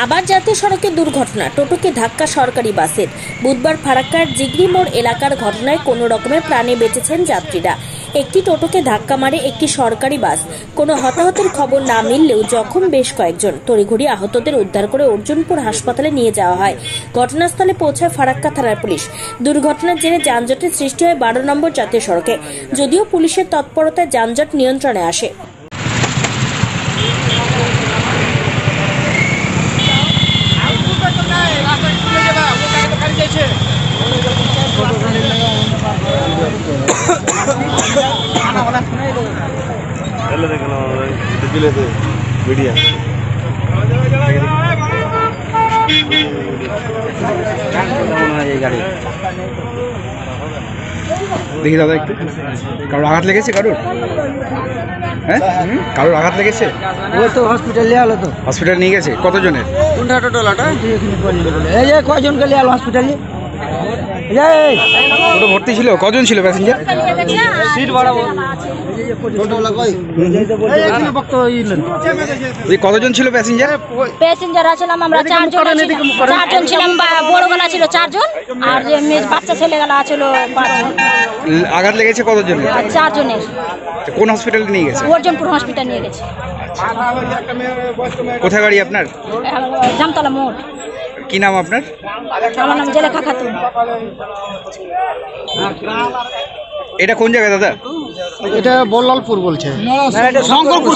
আবার জাতীয় সড়কে দুর্ঘটনা, টোটোকে ধাক্কা সরকারি বাসের। বুধবার ফারাক্কার জিগরি মোড় এলাকার ঘটনায় কোনো রকমের প্রাণে বেঁচেছেন যাত্রীরা। একটি টোটোকে ধাক্কা মারে একটি সরকারি বাস। কোনো হতাহতের খবর না মিললেও জখম বেশ কয়েকজন। তড়িঘড়ি আহতদের উদ্ধার করে অর্জুনপুর হাসপাতালে নিয়ে যাওয়া হয়। ঘটনাস্থলে পৌঁছায় ফারাক্কা থানার পুলিশ। দুর্ঘটনার জেরে যানজটের সৃষ্টি হয় 12 নম্বর জাতীয় সড়কে। যদিও পুলিশের তৎপরতায় যানজট নিয়ন্ত্রণে আসে। मीडिया দেখি দাদা একটু কারোর আঘাত লেগেছে হ্যাঁ কারোর আঘাত লেগেছে ও তো হসপিটালে আলো তো হসপিটাল নিয়ে গেছে কতজনের কোনটা টোটোলাটা এই যে কয়জনকে নিয়ে আলো হসপিটালে টোটো ভর্তি ছিল কজন ছিল প্যাসেঞ্জার সিট বাড়াবো টোটোলা কই আমি বক্তব্য কতজন ছিল প্যাসেঞ্জার প্যাসেঞ্জার আছিলাম আমরা চারজন ছিলাম বড়বেলা ছিল চারজন আর যে বাচ্চা ছেলেগুলা ছিল পাঁচজন আঘাত লেগেছে কতজন চারজনের কোন হসপিটালে নিয়ে গেছে অর্জুনপুর হসপিটাল নিয়ে গেছে কোথায় গাড়ি আপনার জামতলা মোড় কি নাম আপনার আমার নাম জেলেখা খাতুন এটা কোন জায়গায় দাদা এটা বল্লালপুর বলছে শঙ্করপুর